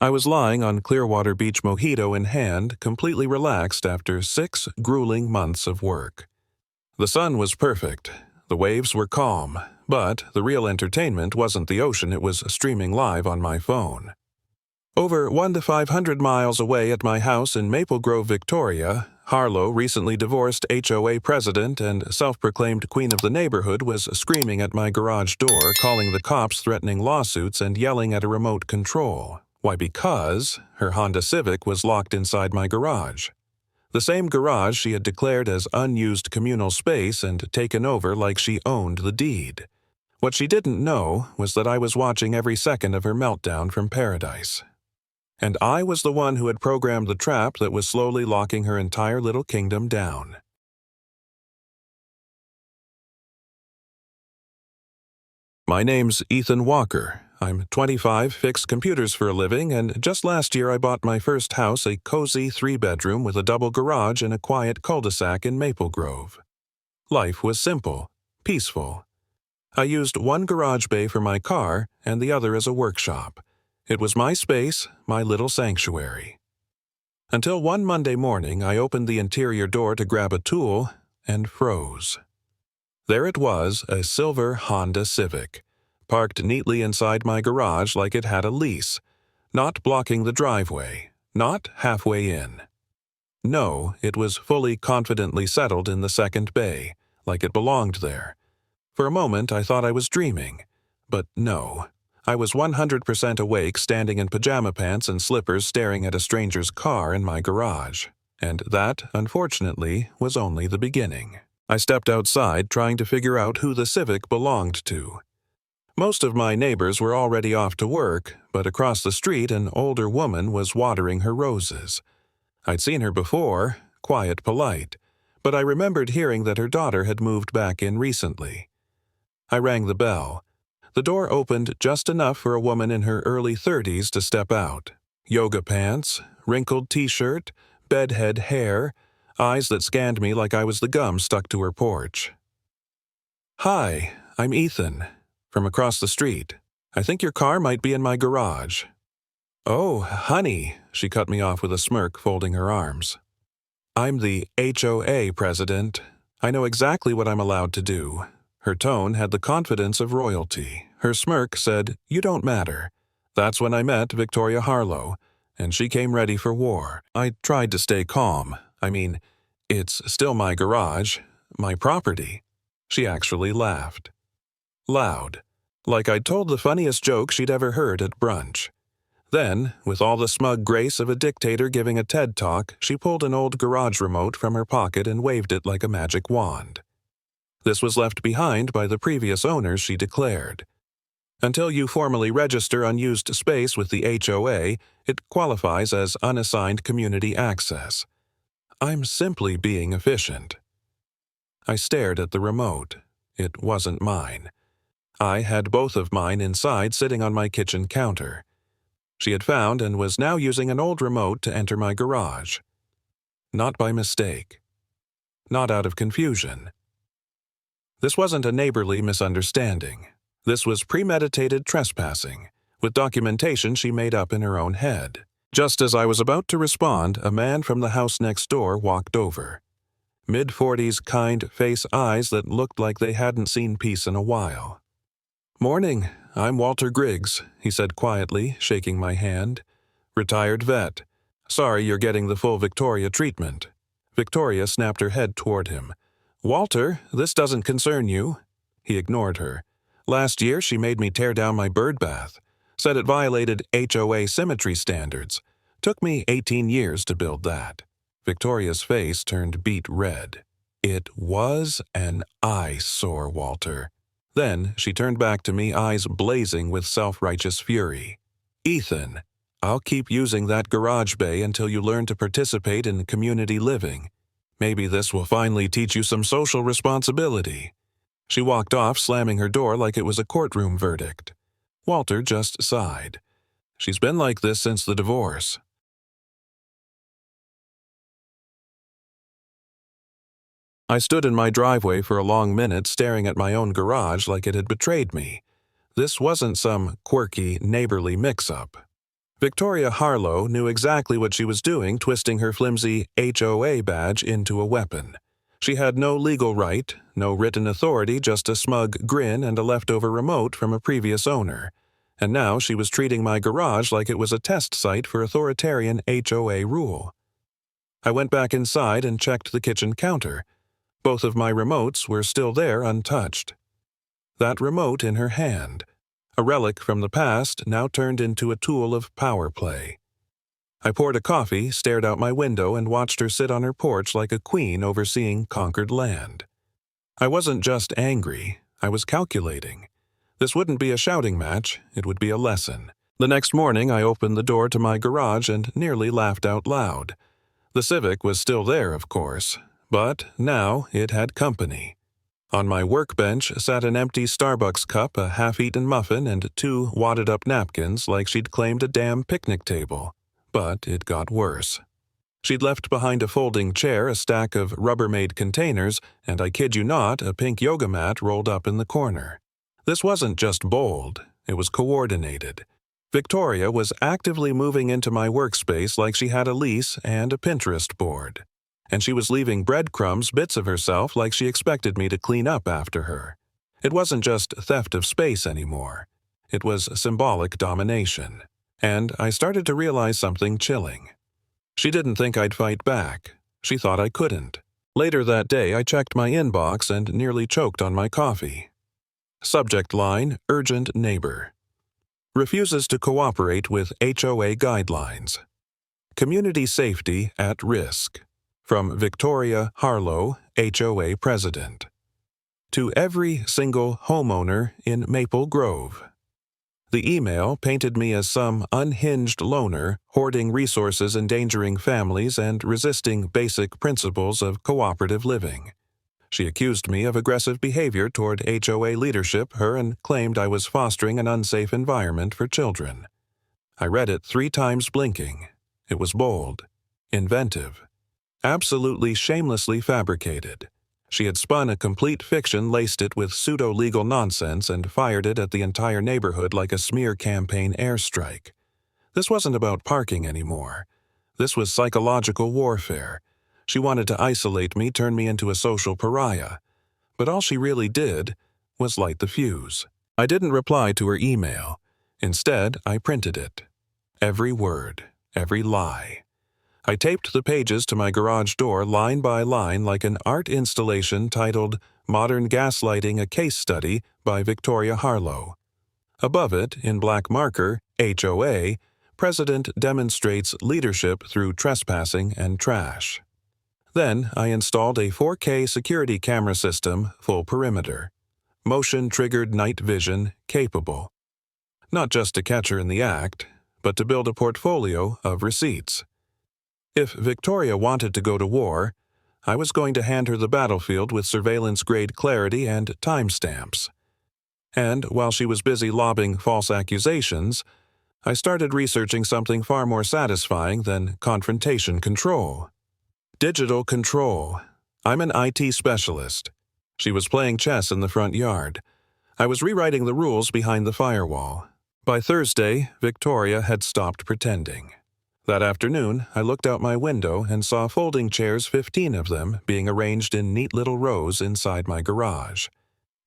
I was lying on Clearwater Beach mojito in hand, completely relaxed after 6 grueling months of work. The sun was perfect, the waves were calm, but the real entertainment wasn't the ocean, it was streaming live on my phone. Over 1 to 500 miles away at my house in Maple Grove, Victoria, Harlow, recently divorced HOA president and self-proclaimed queen of the neighborhood, was screaming at my garage door, calling the cops, threatening lawsuits, and yelling at a remote control. Why? Because her Honda Civic was locked inside my garage. The same garage she had declared as unused communal space and taken over like she owned the deed. What she didn't know was that I was watching every second of her meltdown from paradise. And I was the one who had programmed the trap that was slowly locking her entire little kingdom down. My name's Ethan Walker. I'm 25, fix computers for a living, and just last year I bought my first house, a cozy 3-bedroom with a double garage in a quiet cul-de-sac in Maple Grove. Life was simple, peaceful. I used one garage bay for my car and the other as a workshop. It was my space, my little sanctuary. Until one Monday morning, I opened the interior door to grab a tool and froze. There it was, a silver Honda Civic, parked neatly inside my garage like it had a lease, not blocking the driveway, not halfway in. No, it was fully confidently settled in the second bay, like it belonged there. For a moment, I thought I was dreaming, but no. I was 100% awake, standing in pajama pants and slippers staring at a stranger's car in my garage. And that, unfortunately, was only the beginning. I stepped outside, trying to figure out who the Civic belonged to. Most of my neighbors were already off to work, but across the street an older woman was watering her roses. I'd seen her before, quiet, polite, but I remembered hearing that her daughter had moved back in recently. I rang the bell. The door opened just enough for a woman in her early 30s to step out. Yoga pants, wrinkled t-shirt, bedhead hair, eyes that scanned me like I was the gum stuck to her porch. "Hi, I'm Ethan, from across the street. I think your car might be in my garage." "Oh, honey," she cut me off with a smirk, folding her arms. "I'm the HOA president. I know exactly what I'm allowed to do." Her tone had the confidence of royalty. Her smirk said, "You don't matter." That's when I met Victoria Harlow, and she came ready for war. I tried to stay calm. I mean, it's still my garage, my property. She actually laughed. Loud, like I'd told the funniest joke she'd ever heard at brunch. Then, with all the smug grace of a dictator giving a TED Talk, she pulled an old garage remote from her pocket and waved it like a magic wand. This was left behind by the previous owners, she declared. Until you formally register unused space with the HOA, it qualifies as unassigned community access. I'm simply being efficient. I stared at the remote. It wasn't mine. I had both of mine inside, sitting on my kitchen counter. She had found and was now using an old remote to enter my garage. Not by mistake. Not out of confusion. This wasn't a neighborly misunderstanding. This was premeditated trespassing, with documentation she made up in her own head. Just as I was about to respond, a man from the house next door walked over. Mid-40s, kind face, eyes that looked like they hadn't seen peace in a while. "Morning, I'm Walter Griggs," he said quietly, shaking my hand. "Retired vet. Sorry you're getting the full Victoria treatment." Victoria snapped her head toward him. "Walter, this doesn't concern you." He ignored her. "Last year she made me tear down my bird bath. Said it violated HOA symmetry standards. Took me 18 years to build that." Victoria's face turned beet red. "It was an eyesore, Walter." Then she turned back to me, eyes blazing with self-righteous fury. "Ethan, I'll keep using that garage bay until you learn to participate in community living. Maybe this will finally teach you some social responsibility." She walked off, slamming her door like it was a courtroom verdict. Walter just sighed. She's been like this since the divorce. I stood in my driveway for a long minute, staring at my own garage like it had betrayed me. This wasn't some quirky, neighborly mix-up. Victoria Harlow knew exactly what she was doing, twisting her flimsy HOA badge into a weapon. She had no legal right, no written authority, just a smug grin and a leftover remote from a previous owner. And now she was treating my garage like it was a test site for authoritarian HOA rule. I went back inside and checked the kitchen counter. Both of my remotes were still there untouched. That remote in her hand, a relic from the past, now turned into a tool of power play. I poured a coffee, stared out my window, and watched her sit on her porch like a queen overseeing conquered land. I wasn't just angry, I was calculating. This wouldn't be a shouting match, it would be a lesson. The next morning I opened the door to my garage and nearly laughed out loud. The Civic was still there, of course, but now it had company. On my workbench sat an empty Starbucks cup, a half-eaten muffin, and 2 wadded-up napkins like she'd claimed a damn picnic table. But it got worse. She'd left behind a folding chair, a stack of Rubbermaid containers, and I kid you not, a pink yoga mat rolled up in the corner. This wasn't just bold, it was coordinated. Victoria was actively moving into my workspace like she had a lease and a Pinterest board. And she was leaving breadcrumbs, bits of herself, like she expected me to clean up after her. It wasn't just theft of space anymore. It was symbolic domination. And I started to realize something chilling. She didn't think I'd fight back. She thought I couldn't. Later that day, I checked my inbox and nearly choked on my coffee. Subject line, urgent neighbor. Refuses to cooperate with HOA guidelines. Community safety at risk. From Victoria Harlow, HOA President. To every single homeowner in Maple Grove. The email painted me as some unhinged loner, hoarding resources, endangering families, and resisting basic principles of cooperative living. She accused me of aggressive behavior toward HOA leadership, and claimed I was fostering an unsafe environment for children. I read it 3 times blinking. It was bold, inventive, absolutely shamelessly fabricated. She had spun a complete fiction, laced it with pseudo-legal nonsense, and fired it at the entire neighborhood like a smear campaign airstrike. This wasn't about parking anymore. This was psychological warfare. She wanted to isolate me, turn me into a social pariah. But all she really did was light the fuse. I didn't reply to her email. Instead, I printed it. Every word, every lie. I taped the pages to my garage door line by line like an art installation titled Modern Gaslighting, a Case Study by Victoria Harlow. Above it, in black marker, HOA, President demonstrates leadership through trespassing and trash. Then I installed a 4K security camera system, full perimeter. Motion-triggered night vision capable. Not just to catch her in the act, but to build a portfolio of receipts. If Victoria wanted to go to war, I was going to hand her the battlefield with surveillance-grade clarity and timestamps. And while she was busy lobbing false accusations, I started researching something far more satisfying than confrontation control. Digital control. I'm an IT specialist. She was playing chess in the front yard. I was rewriting the rules behind the firewall. By Thursday, Victoria had stopped pretending. That afternoon, I looked out my window and saw folding chairs, 15 of them, being arranged in neat little rows inside my garage.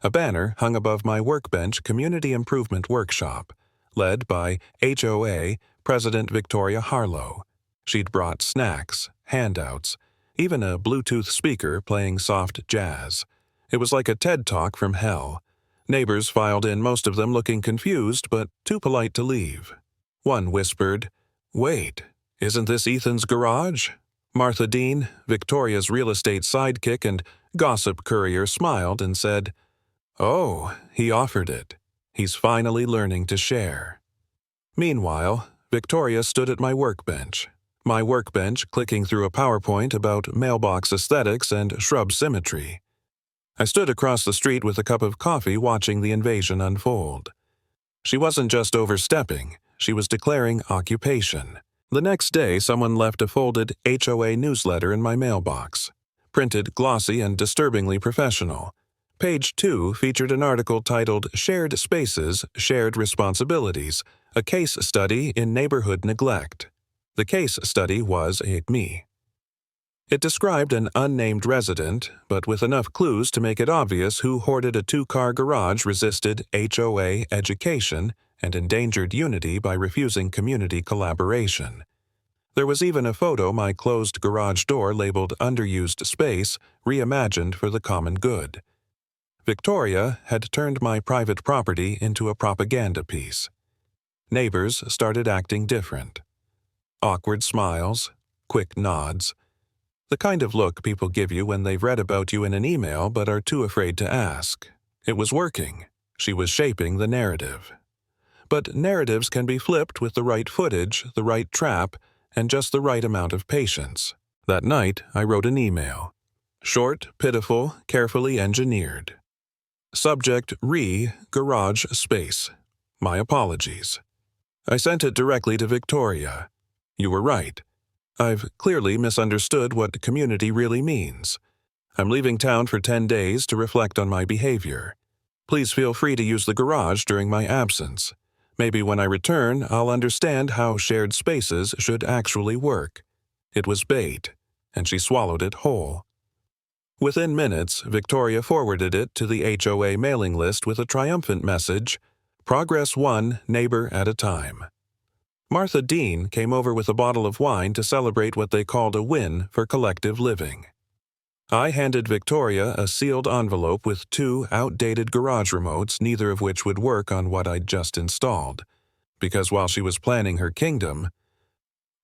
A banner hung above my workbench, Community Improvement Workshop, led by HOA President Victoria Harlow. She'd brought snacks, handouts, even a Bluetooth speaker playing soft jazz. It was like a TED Talk from hell. Neighbors filed in, most of them looking confused but too polite to leave. One whispered, "Wait, isn't this Ethan's garage?" Martha Dean, Victoria's real estate sidekick and gossip courier, smiled and said, "Oh, he offered it. He's finally learning to share." Meanwhile, Victoria stood at my workbench. Clicking through a PowerPoint about mailbox aesthetics and shrub symmetry. I stood across the street with a cup of coffee watching the invasion unfold. She wasn't just overstepping, she was declaring occupation. The next day, someone left a folded HOA newsletter in my mailbox. Printed, glossy, and disturbingly professional. Page 2 featured an article titled Shared Spaces, Shared Responsibilities, A case study in neighborhood neglect. The case study was me. It described an unnamed resident, but with enough clues to make it obvious who hoarded a two-car garage, resisted HOA education, and endangered unity by refusing community collaboration. There was even a photo my closed garage door labeled underused space, reimagined for the common good. Victoria had turned my private property into a propaganda piece. Neighbors started acting different. Awkward smiles, quick nods. The kind of look people give you when they've read about you in an email but are too afraid to ask. It was working. She was shaping the narrative. But narratives can be flipped with the right footage, the right trap, and just the right amount of patience. That night, I wrote an email. Short, pitiful, carefully engineered. Subject: garage space. My apologies. I sent it directly to Victoria. You were right. I've clearly misunderstood what community really means. I'm leaving town for 10 days to reflect on my behavior. Please feel free to use the garage during my absence. Maybe when I return, I'll understand how shared spaces should actually work. It was bait, and she swallowed it whole. Within minutes, Victoria forwarded it to the HOA mailing list with a triumphant message, "Progress one neighbor at a time." Martha Dean came over with a bottle of wine to celebrate what they called a win for collective living. I handed Victoria a sealed envelope with 2 outdated garage remotes, neither of which would work on what I'd just installed, because while she was planning her kingdom,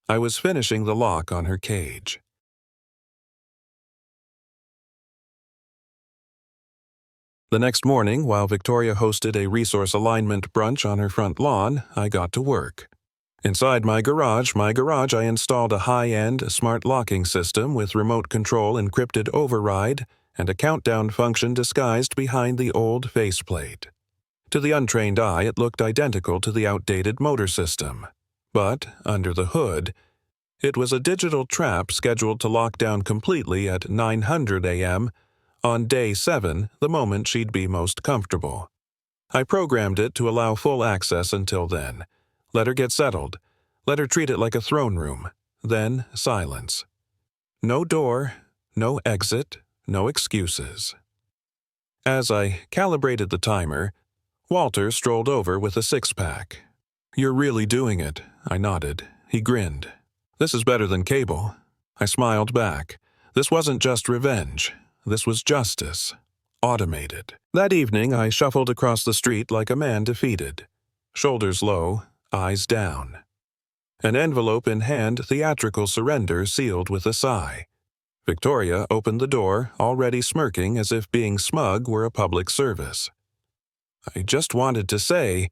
I was finishing the lock on her cage. The next morning, while Victoria hosted a resource alignment brunch on her front lawn, I got to work. Inside my garage, I installed a high-end smart locking system with remote control encrypted override and a countdown function disguised behind the old faceplate. To the untrained eye, it looked identical to the outdated motor system. But, under the hood, it was a digital trap scheduled to lock down completely at 900 a.m. on day 7, the moment she'd be most comfortable. I programmed it to allow full access until then. Let her get settled. Let her treat it like a throne room. Then silence. No door, no exit, no excuses. As I calibrated the timer, Walter strolled over with a 6-pack. "You're really doing it," I nodded. He grinned. "This is better than cable." I smiled back. This wasn't just revenge. This was justice. Automated. That evening, I shuffled across the street like a man defeated. Shoulders low, eyes down. An envelope in hand, theatrical surrender sealed with a sigh. Victoria opened the door, already smirking as if being smug were a public service. "I just wanted to say—"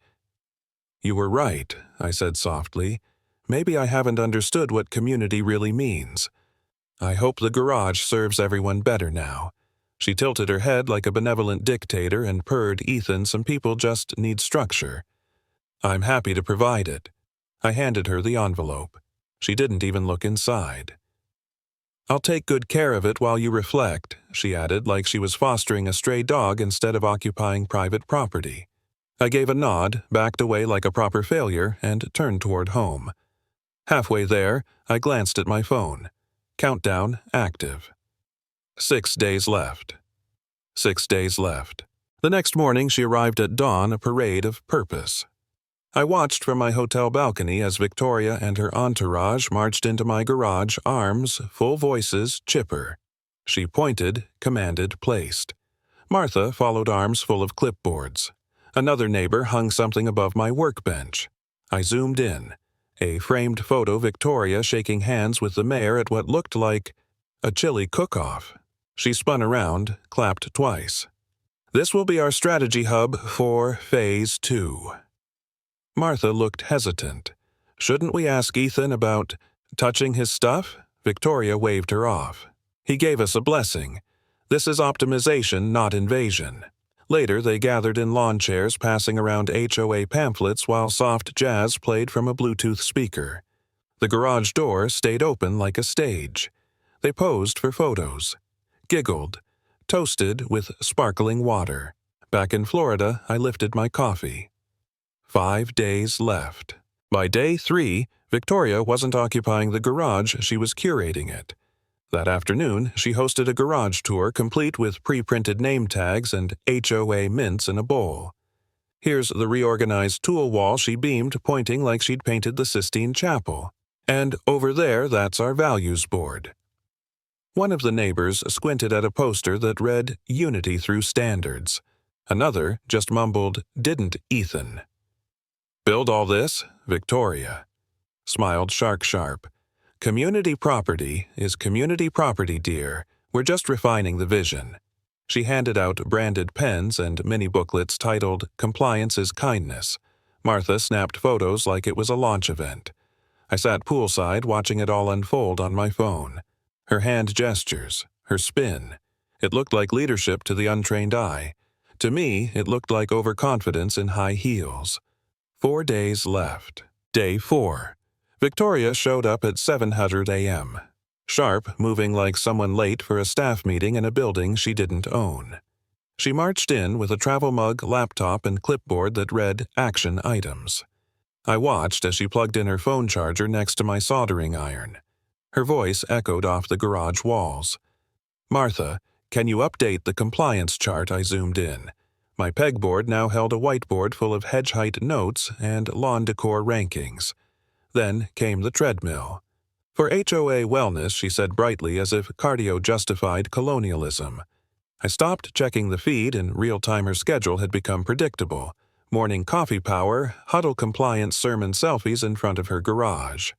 "You were right," I said softly. "Maybe I haven't understood what community really means. I hope the garage serves everyone better now." She tilted her head like a benevolent dictator and purred, "Ethan, some people just need structure. I'm happy to provide it." I handed her the envelope. She didn't even look inside. "I'll take good care of it while you reflect," she added, like she was fostering a stray dog instead of occupying private property. I gave a nod, backed away like a proper failure, and turned toward home. Halfway there, I glanced at my phone. Countdown active. 6 days left. 6 days left. The next morning she arrived at dawn, a parade of purpose. I watched from my hotel balcony as Victoria and her entourage marched into my garage, arms, full voices, chipper. She pointed, commanded, placed. Martha followed, arms full of clipboards. Another neighbor hung something above my workbench. I zoomed in. A framed photo, Victoria shaking hands with the mayor at what looked like a chili cook-off. She spun around, clapped twice. "This will be our strategy hub for Phase 2. Martha looked hesitant. "Shouldn't we ask Ethan about touching his stuff?" Victoria waved her off. "He gave us a blessing. This is optimization, not invasion." Later, they gathered in lawn chairs, passing around HOA pamphlets while soft jazz played from a Bluetooth speaker. The garage door stayed open like a stage. They posed for photos. Giggled. Toasted with sparkling water. Back in Florida, I lifted my coffee. 5 days left. By day 3, Victoria wasn't occupying the garage, she was curating it. That afternoon, she hosted a garage tour complete with pre-printed name tags and HOA mints in a bowl. Here's the reorganized tool wall she beamed, pointing like she'd painted the Sistine Chapel. And over there, that's our values board. One of the neighbors squinted at a poster that read, "Unity through standards." Another just mumbled, "Didn't Ethan?" "Build all this?" Victoria smiled sharp. "Community property is community property, dear. We're just refining the vision." She handed out branded pens and mini booklets titled "Compliance is Kindness." Martha snapped photos like it was a launch event. I sat poolside watching it all unfold on my phone. Her hand gestures, her spin. It looked like leadership to the untrained eye. To me, it looked like overconfidence in high heels. 4 days left. Day 4. Victoria showed up at 7:00 a.m. Sharp, moving like someone late for a staff meeting in a building she didn't own. She marched in with a travel mug, laptop, and clipboard that read "Action Items." I watched as she plugged in her phone charger next to my soldering iron. Her voice echoed off the garage walls. "Martha, can you update the compliance chart?" I zoomed in. My pegboard now held a whiteboard full of hedge height notes and lawn decor rankings. Then came the treadmill. "For HOA wellness," she said brightly as if cardio justified colonialism. I stopped checking the feed, and real-time her schedule had become predictable. Morning coffee power, huddle compliance sermon selfies in front of her garage.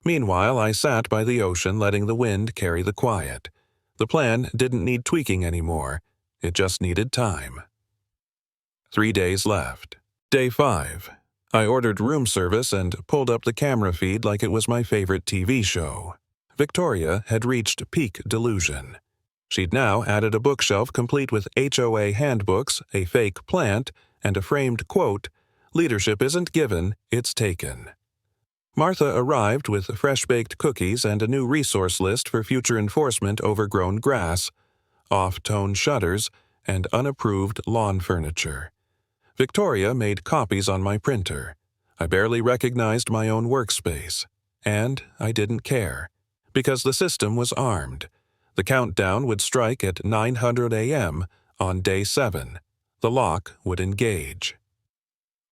Meanwhile, I sat by the ocean letting the wind carry the quiet. The plan didn't need tweaking anymore. It just needed time. 3 days left. Day 5. I ordered room service and pulled up the camera feed like it was my favorite TV show. Victoria had reached peak delusion. She'd now added a bookshelf complete with HOA handbooks, a fake plant, and a framed quote, "Leadership isn't given, it's taken." Martha arrived with fresh-baked cookies and a new resource list for future enforcement: overgrown grass, off-tone shutters, and unapproved lawn furniture. Victoria made copies on my printer. I barely recognized my own workspace. And I didn't care, because the system was armed. The countdown would strike at 9:00 a.m. on day 7. The lock would engage.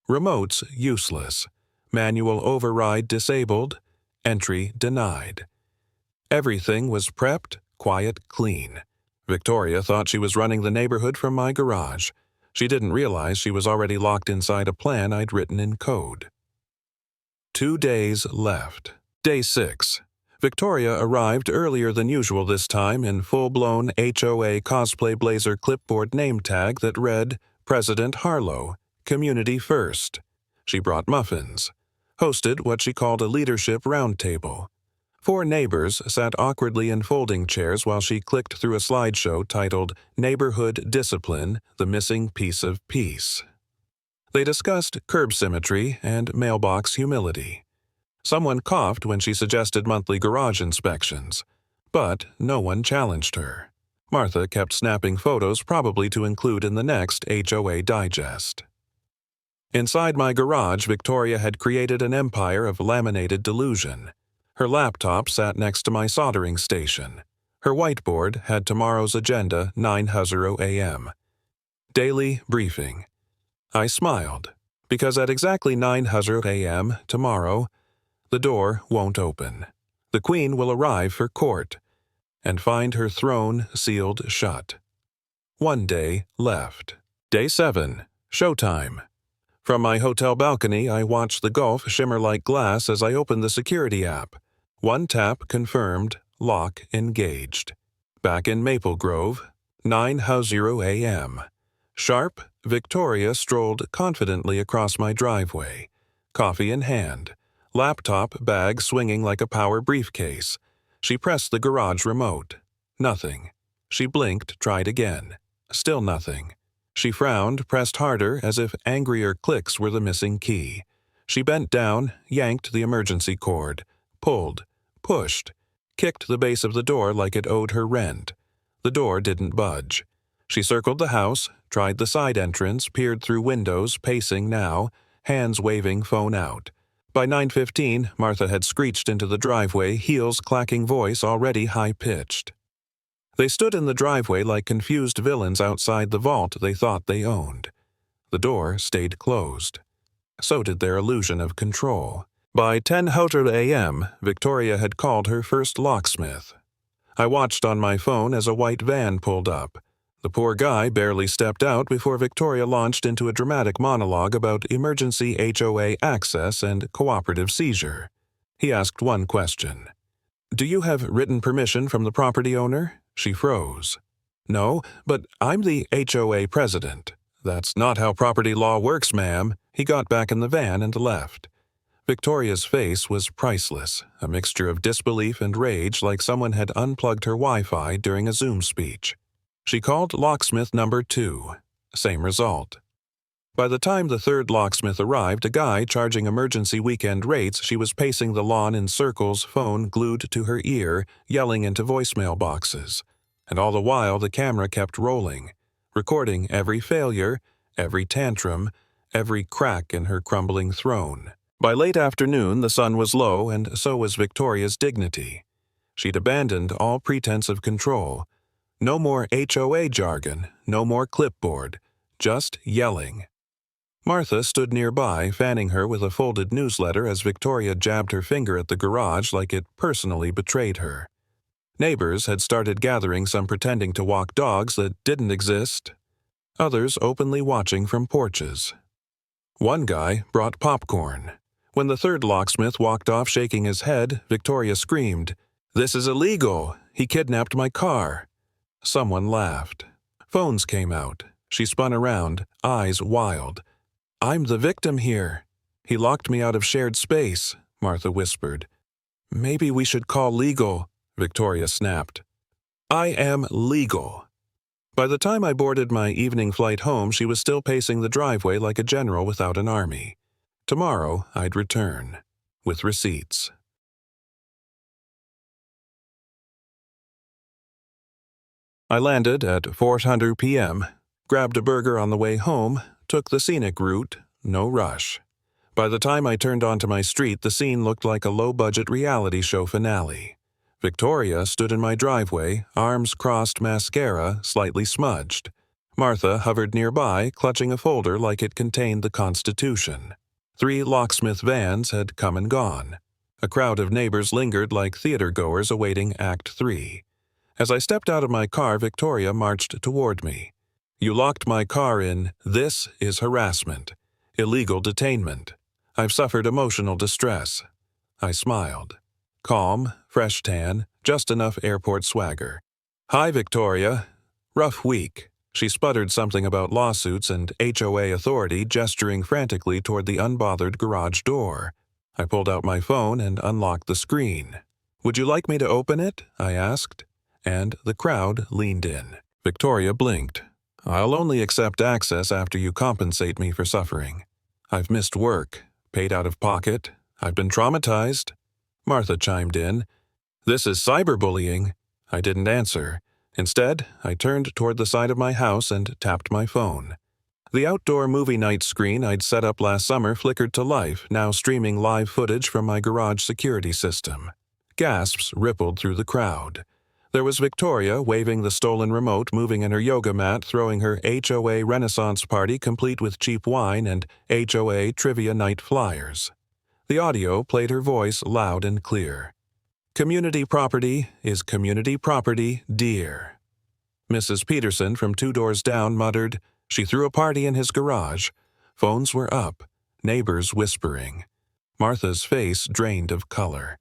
Remotes useless. Manual override disabled. Entry denied. Everything was prepped, quiet, clean. Victoria thought she was running the neighborhood from my garage. She didn't realize she was already locked inside a plan I'd written in code. 2 days left. Day 6. Victoria arrived earlier than usual this time in full-blown HOA cosplay blazer clipboard name tag that read, "President Harlow, Community First." She brought muffins. Hosted what she called a leadership roundtable. 4 neighbors sat awkwardly in folding chairs while she clicked through a slideshow titled "Neighborhood Discipline, the Missing Piece of Peace." They discussed curb symmetry and mailbox humility. Someone coughed when she suggested monthly garage inspections, but no one challenged her. Martha kept snapping photos, probably to include in the next HOA digest. Inside my garage, Victoria had created an empire of laminated delusion. Her laptop sat next to my soldering station. Her whiteboard had tomorrow's agenda, 9:00 a.m. Daily briefing. I smiled, because at exactly 9:00 a.m. tomorrow, the door won't open. The Queen will arrive for court and find her throne sealed shut. 1 day left. Day 7. Showtime. From my hotel balcony, I watched the Gulf shimmer like glass as I opened the security app. 1 tap confirmed, lock engaged. Back in Maple Grove, 9:00 a.m. Sharp, Victoria strolled confidently across my driveway, coffee in hand, laptop bag swinging like a power briefcase. She pressed the garage remote. Nothing. She blinked, tried again. Still nothing. She frowned, pressed harder, as if angrier clicks were the missing key. She bent down, yanked the emergency cord, pulled, pushed, kicked the base of the door like it owed her rent. The door didn't budge. She circled the house, tried the side entrance, peered through windows, pacing now, hands waving, phone out. By 9:15, Martha had screeched into the driveway, heels clacking, voice already high-pitched. They stood in the driveway like confused villains outside the vault they thought they owned. The door stayed closed. So did their illusion of control. By 10:00 a.m., Victoria had called her first locksmith. I watched on my phone as a white van pulled up. The poor guy barely stepped out before Victoria launched into a dramatic monologue about emergency HOA access and cooperative seizure. He asked one question. "Do you have written permission from the property owner?" She froze. "No, but I'm the HOA president." "That's not how property law works, ma'am." He got back in the van and left. Victoria's face was priceless, a mixture of disbelief and rage like someone had unplugged her Wi-Fi during a Zoom speech. She called locksmith number 2. Same result. By the time the third locksmith arrived, a guy charging emergency weekend rates, she was pacing the lawn in circles, phone glued to her ear, yelling into voicemail boxes. And all the while the camera kept rolling, recording every failure, every tantrum, every crack in her crumbling throne. By late afternoon, the sun was low, and so was Victoria's dignity. She'd abandoned all pretense of control. No more HOA jargon, no more clipboard, just yelling. Martha stood nearby, fanning her with a folded newsletter as Victoria jabbed her finger at the garage like it personally betrayed her. Neighbors had started gathering, some pretending to walk dogs that didn't exist, others openly watching from porches. One guy brought popcorn. When the third locksmith walked off shaking his head, Victoria screamed, "This is illegal! He kidnapped my car!" Someone laughed. Phones came out. She spun around, eyes wild. "I'm the victim here. He locked me out of shared space," Martha whispered. "Maybe we should call legal," Victoria snapped. "I am legal." By the time I boarded my evening flight home, she was still pacing the driveway like a general without an army. Tomorrow, I'd return, with receipts. I landed at 4:00 p.m., grabbed a burger on the way home, took the scenic route, no rush. By the time I turned onto my street, the scene looked like a low-budget reality show finale. Victoria stood in my driveway, arms crossed, mascara slightly smudged. Martha hovered nearby, clutching a folder like it contained the Constitution. 3 locksmith vans had come and gone. A crowd of neighbors lingered like theater-goers awaiting Act 3. As I stepped out of my car, Victoria marched toward me. "You locked my car in. This is harassment. Illegal detainment. I've suffered emotional distress." I smiled. Calm, fresh tan, just enough airport swagger. "Hi, Victoria. Rough week." She sputtered something about lawsuits and HOA authority, gesturing frantically toward the unbothered garage door. I pulled out my phone and unlocked the screen. "Would you like me to open it?" I asked. And the crowd leaned in. Victoria blinked. "I'll only accept access after you compensate me for suffering. I've missed work, paid out of pocket. I've been traumatized." Martha chimed in. "This is cyberbullying." I didn't answer. Instead, I turned toward the side of my house and tapped my phone. The outdoor movie night screen I'd set up last summer flickered to life, now streaming live footage from my garage security system. Gasps rippled through the crowd. There was Victoria waving the stolen remote, moving in her yoga mat, throwing her HOA Renaissance party complete with cheap wine and HOA trivia night flyers. The audio played her voice loud and clear. "Community property is community property, dear." Mrs. Peterson from 2 doors down muttered, "She threw a party in his garage." Phones were up, neighbors whispering. Martha's face drained of color.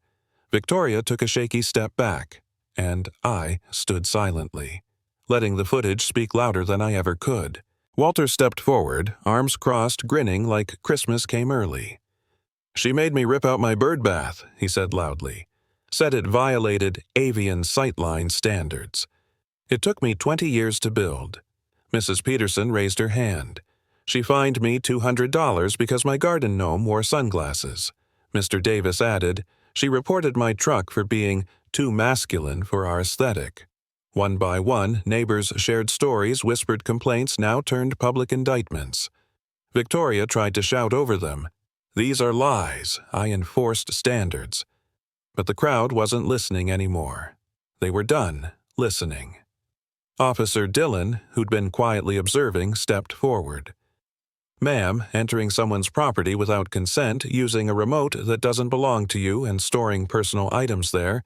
Victoria took a shaky step back, and I stood silently, letting the footage speak louder than I ever could. Walter stepped forward, arms crossed, grinning like Christmas came early. "She made me rip out my bird bath," he said loudly. Said it violated avian sightline standards. "It took me 20 years to build." Mrs. Peterson raised her hand. "She fined me $200 because my garden gnome wore sunglasses." Mr. Davis added, "She reported my truck for being too masculine for our aesthetic." One by one, neighbors shared stories, whispered complaints, now turned public indictments. Victoria tried to shout over them. "These are lies. I enforced standards." But the crowd wasn't listening anymore. They were done listening. Officer Dillon, who'd been quietly observing, stepped forward. "Ma'am, entering someone's property without consent, using a remote that doesn't belong to you and storing personal items there,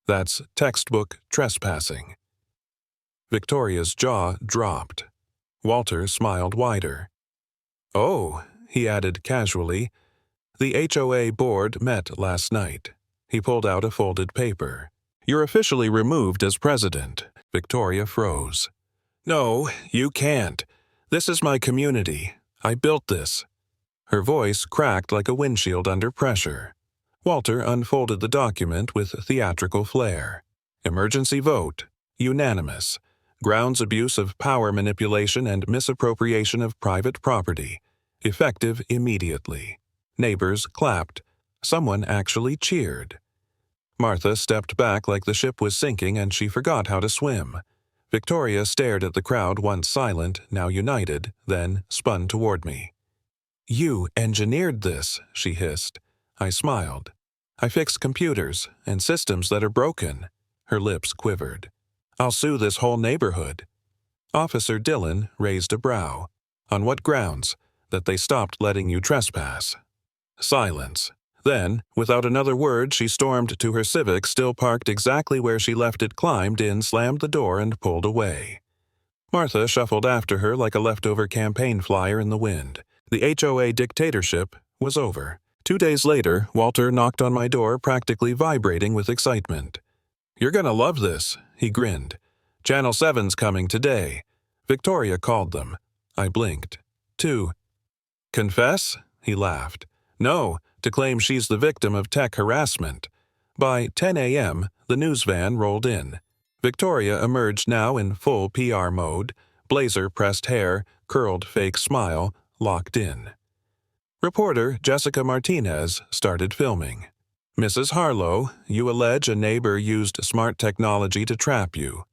that's textbook trespassing." Victoria's jaw dropped. Walter smiled wider. "Oh," he added casually, "the HOA board met last night." He pulled out a folded paper. "You're officially removed as president." Victoria froze. "No, you can't. This is my community. I built this." Her voice cracked like a windshield under pressure. Walter unfolded the document with theatrical flair. Emergency vote. Unanimous. Grounds abuse of power manipulation and misappropriation of private property. Effective immediately. Neighbors clapped. Someone actually cheered. Martha stepped back like the ship was sinking and she forgot how to swim. Victoria stared at the crowd, once silent, now united, then spun toward me. "You engineered this," she hissed. I smiled. "I fix computers and systems that are broken." Her lips quivered. "I'll sue this whole neighborhood." Officer Dillon raised a brow. "On what grounds? That they stopped letting you trespass." Silence. Then, without another word, she stormed to her Civic, still parked exactly where she left it, climbed in, slammed the door, and pulled away. Martha shuffled after her like a leftover campaign flyer in the wind. The HOA dictatorship was over. 2 days later, Walter knocked on my door, practically vibrating with excitement. "You're gonna love this," he grinned. "Channel 7's coming today." Victoria called them. I blinked. "To confess?" He laughed. "No, to claim she's the victim of tech harassment." By 10 a.m., the news van rolled in. Victoria emerged now in full PR mode, blazer-pressed hair, curled fake smile, locked in. Reporter Jessica Martinez started filming. "Mrs. Harlow, you allege a neighbor used smart technology to trap you."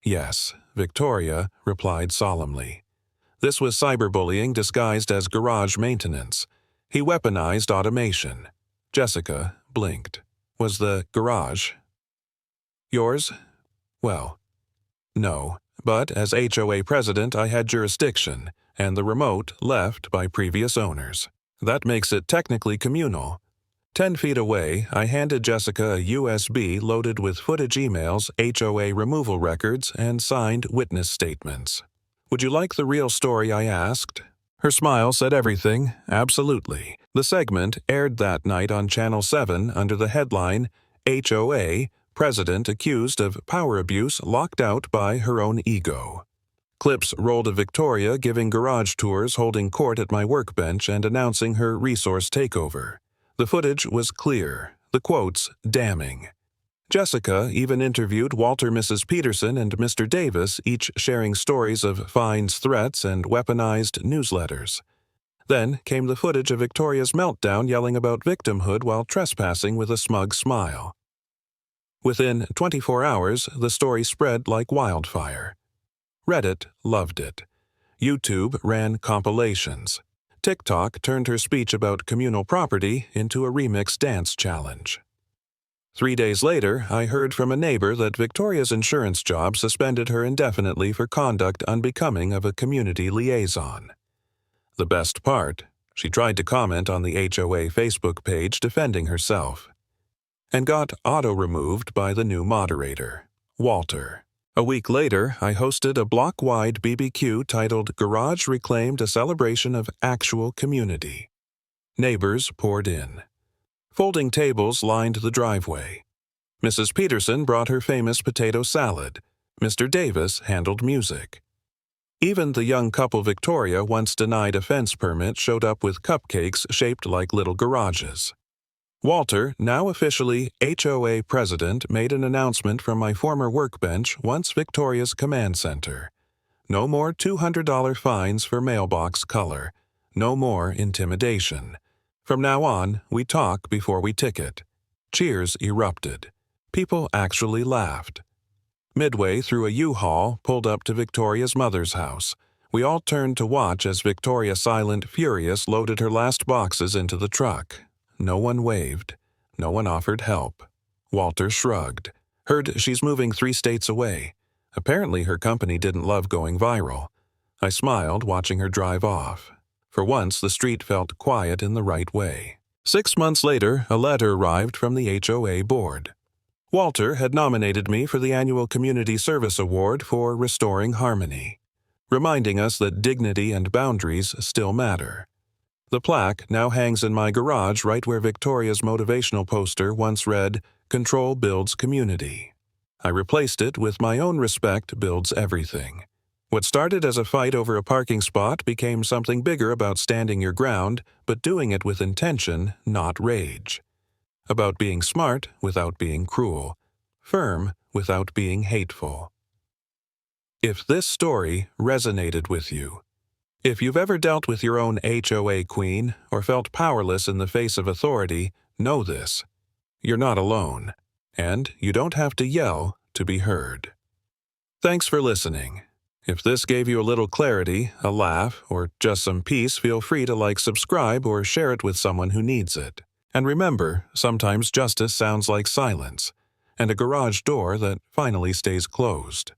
"Yes," Victoria replied solemnly. This was cyberbullying disguised as garage maintenance. He weaponized automation. Jessica blinked. "Was the garage yours?" "Well, no, but as HOA president I had jurisdiction, and the remote left by previous owners. That makes it technically communal." 10 feet away, I handed Jessica a USB loaded with footage, emails, HOA removal records, and signed witness statements. "Would you like the real story?" I asked. Her smile said everything. Absolutely. The segment aired that night on Channel 7 under the headline, "HOA, President Accused of Power Abuse Locked Out by Her Own Ego." Clips rolled of Victoria giving garage tours, holding court at my workbench, and announcing her resource takeover. The footage was clear, the quotes damning. Jessica even interviewed Walter, Mrs. Peterson, and Mr. Davis, each sharing stories of fines, threats, and weaponized newsletters. Then came the footage of Victoria's meltdown, yelling about victimhood while trespassing with a smug smile. Within 24 hours, the story spread like wildfire. Reddit loved it. YouTube ran compilations. TikTok turned her speech about communal property into a remix dance challenge. 3 days later, I heard from a neighbor that Victoria's insurance job suspended her indefinitely for conduct unbecoming of a community liaison. The best part, she tried to comment on the HOA Facebook page defending herself, and got auto-removed by the new moderator, Walter. A week later, I hosted a block-wide BBQ titled "Garage Reclaimed, a Celebration of Actual Community." Neighbors poured in. Folding tables lined the driveway. Mrs. Peterson brought her famous potato salad. Mr. Davis handled music. Even the young couple Victoria once denied a fence permit showed up with cupcakes shaped like little garages. Walter, now officially HOA president, made an announcement from my former workbench, once Victoria's command center. No more $200 fines for mailbox color. No more intimidation. From now on, we talk before we ticket. Cheers erupted. People actually laughed. Midway through a U-Haul pulled up to Victoria's mother's house. We all turned to watch as Victoria Silent Furious loaded her last boxes into the truck. No one waved. No one offered help. Walter shrugged. Heard she's moving 3 states away. Apparently her company didn't love going viral. I smiled, watching her drive off. For once, the street felt quiet in the right way. 6 months later, a letter arrived from the HOA board. Walter had nominated me for the annual Community Service Award for Restoring Harmony, reminding us that dignity and boundaries still matter. The plaque now hangs in my garage right where Victoria's motivational poster once read, "Control builds community." I replaced it with "My own respect builds everything." What started as a fight over a parking spot became something bigger about standing your ground, but doing it with intention, not rage. About being smart without being cruel, firm without being hateful. If this story resonated with you, if you've ever dealt with your own HOA queen or felt powerless in the face of authority, know this. You're not alone, and you don't have to yell to be heard. Thanks for listening. If this gave you a little clarity, a laugh, or just some peace, feel free to subscribe, or share it with someone who needs it. And remember, sometimes justice sounds like silence, and a garage door that finally stays closed.